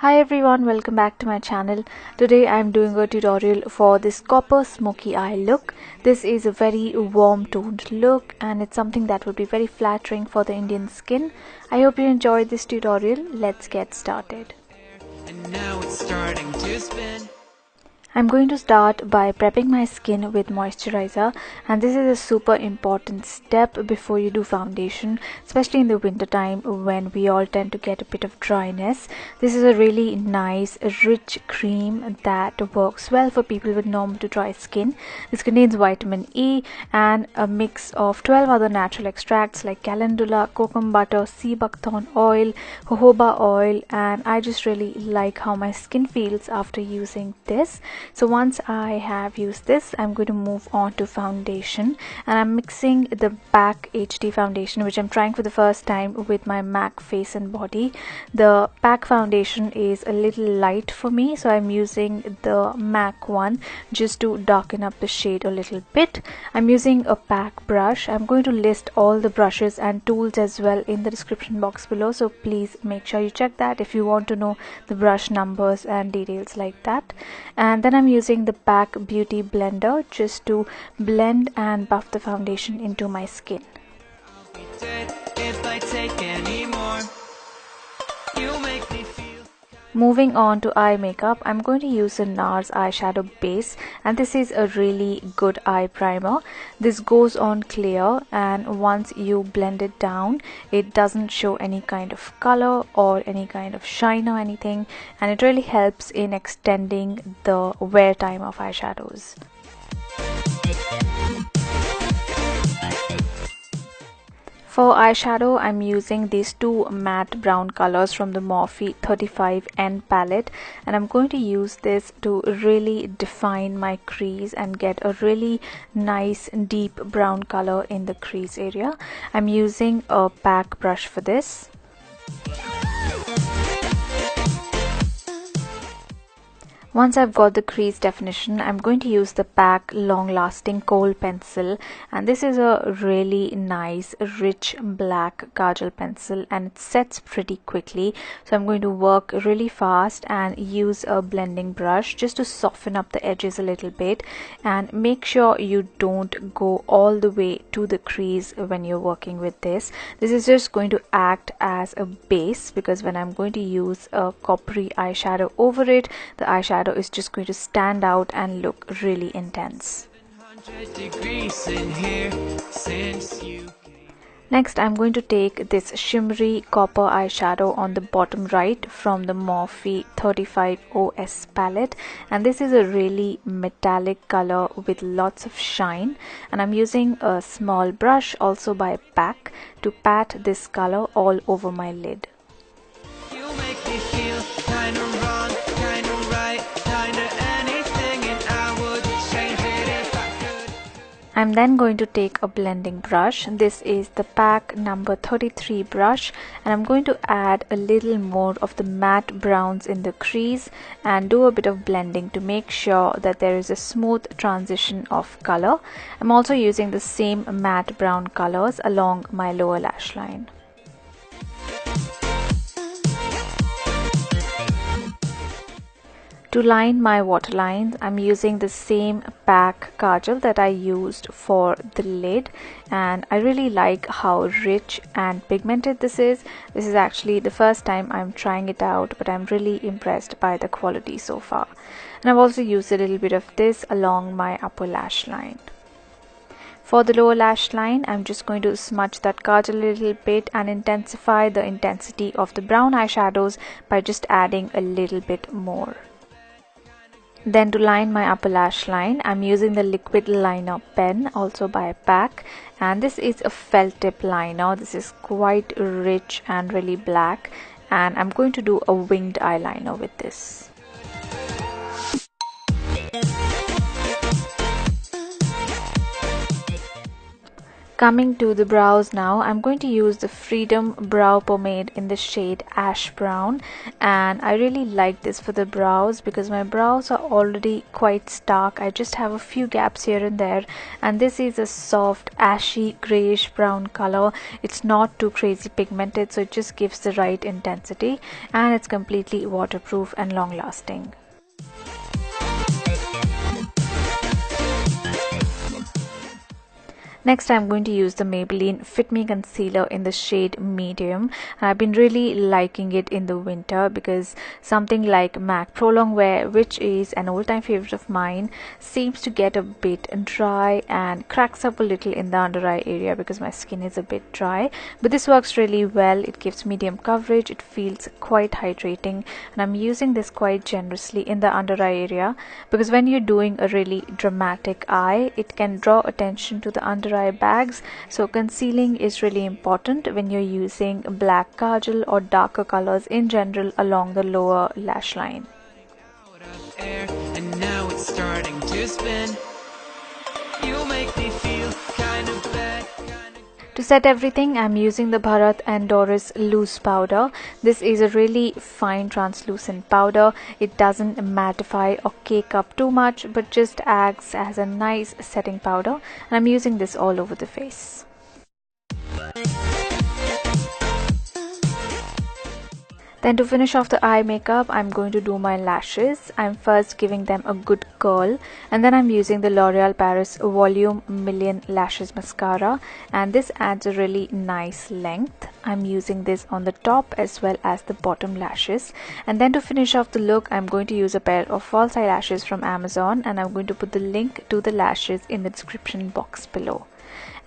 Hi everyone, welcome back to my channel. Today I am doing a tutorial for this copper smoky eye look. This is a very warm toned look and it's something that would be very flattering for the Indian skin. I hope you enjoyed this tutorial. Let's get started. And now it's starting to spin. I'm going to start by prepping my skin with moisturizer, and this is a super important step before you do foundation, especially in the winter time when we all tend to get a bit of dryness. This is a really nice rich cream that works well for people with normal to dry skin. This contains vitamin E and a mix of 12 other natural extracts like calendula, kokum butter, sea buckthorn oil, jojoba oil, and I just really like how my skin feels after using this. So once I have used this, I'm going to move on to foundation, and I'm mixing the PAC HD foundation, which I'm trying for the first time, with my MAC Face and Body. The PAC foundation is a little light for me, so I'm using the MAC one just to darken up the shade a little bit. I'm using a PAC brush. I'm going to list all the brushes and tools as well in the description box below, so please make sure you check that if you want to know the brush numbers and details like that. And then I'm using the PAC Beauty Blender just to blend and buff the foundation into my skin. Moving on to eye makeup, I'm going to use a NARS eyeshadow base, and this is a really good eye primer. This goes on clear, and once you blend it down, it doesn't show any kind of color or any kind of shine or anything, and it really helps in extending the wear time of eyeshadows. For eyeshadow, I'm using these two matte brown colors from the Morphe 35N palette, and I'm going to use this to really define my crease and get a really nice deep brown color in the crease area. I'm using a PAC brush for this. Once I've got the crease definition, I'm going to use the PAC Long Lasting Kohl pencil, and this is a really nice rich black kajal pencil, and it sets pretty quickly, so I'm going to work really fast and use a blending brush just to soften up the edges a little bit, and make sure you don't go all the way to the crease when you're working with this. This is just going to act as a base, because when I'm going to use a coppery eyeshadow over it, the eyeshadow is just going to stand out and look really intense. Next, I'm going to take this shimmery copper eyeshadow on the bottom right from the Morphe 35OS palette, and this is a really metallic color with lots of shine, and I'm using a small brush also by PAC to pat this color all over my lid. I'm then going to take a blending brush. This is the PAC number 33 brush, and I'm going to add a little more of the matte browns in the crease and do a bit of blending to make sure that there is a smooth transition of color. I'm also using the same matte brown colors along my lower lash line. To line my waterlines, I'm using the same PAC kajal that I used for the lid, and I really like how rich and pigmented this is. This is actually the first time I'm trying it out, but I'm really impressed by the quality so far. And I've also used a little bit of this along my upper lash line. For the lower lash line, I'm just going to smudge that kajal a little bit and intensify the intensity of the brown eyeshadows by just adding a little bit more. Then to line my upper lash line, I'm using the liquid liner pen also by PAC, and this is a felt tip liner. This is quite rich and really black, and I'm going to do a winged eyeliner with this. Coming to the brows now, I'm going to use the Freedom Brow Pomade in the shade Ash Brown, and I really like this for the brows because my brows are already quite stark. I just have a few gaps here and there, and this is a soft ashy grayish brown color. It's not too crazy pigmented, so it just gives the right intensity, and it's completely waterproof and long lasting. Next, I'm going to use the Maybelline Fit Me Concealer in the shade Medium. And I've been really liking it in the winter because something like MAC Pro Longwear, which is an all-time favorite of mine, seems to get a bit dry and cracks up a little in the under eye area because my skin is a bit dry. But this works really well. It gives medium coverage. It feels quite hydrating, and I'm using this quite generously in the under eye area because when you're doing a really dramatic eye, it can draw attention to the under eye bags, so concealing is really important when you're using black kajal or darker colors in general along the lower lash line. And now it's starting to spin. You make me feel kind of bad. To set everything, I'm using the Bharat and Doris loose powder. This is a really fine translucent powder. It doesn't mattify or cake up too much, but just acts as a nice setting powder. And I'm using this all over the face. Then to finish off the eye makeup, I'm going to do my lashes. I'm first giving them a good curl, and then I'm using the L'Oreal Paris Volume Million Lashes Mascara, and this adds a really nice length. I'm using this on the top as well as the bottom lashes. And then to finish off the look, I'm going to use a pair of false eyelashes from Amazon, and I'm going to put the link to the lashes in the description box below.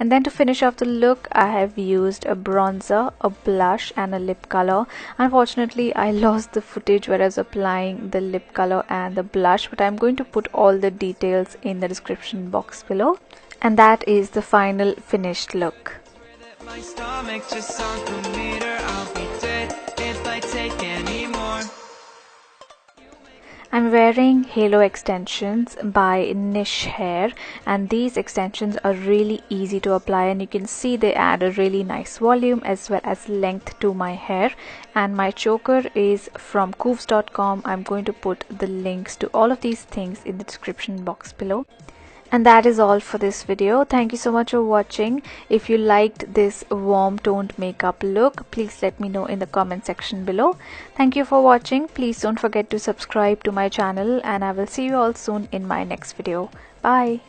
And then to finish off the look, I have used a bronzer, a blush and a lip color. Unfortunately, I lost the footage where I was applying the lip color and the blush, but I'm going to put all the details in the description box below. And that is the final finished look. My stomach just sunk a meter. I'll be dead if I take any more. I'm wearing Halo extensions by Niche Hair, and these extensions are really easy to apply, and you can see they add a really nice volume as well as length to my hair. And my choker is from Koovs.com. I'm going to put the links to all of these things in the description box below. And that is all for this video. Thank you so much for watching. If you liked this warm toned makeup look, please let me know in the comment section below. Thank you for watching. Please don't forget to subscribe to my channel, and I will see you all soon in my next video. Bye.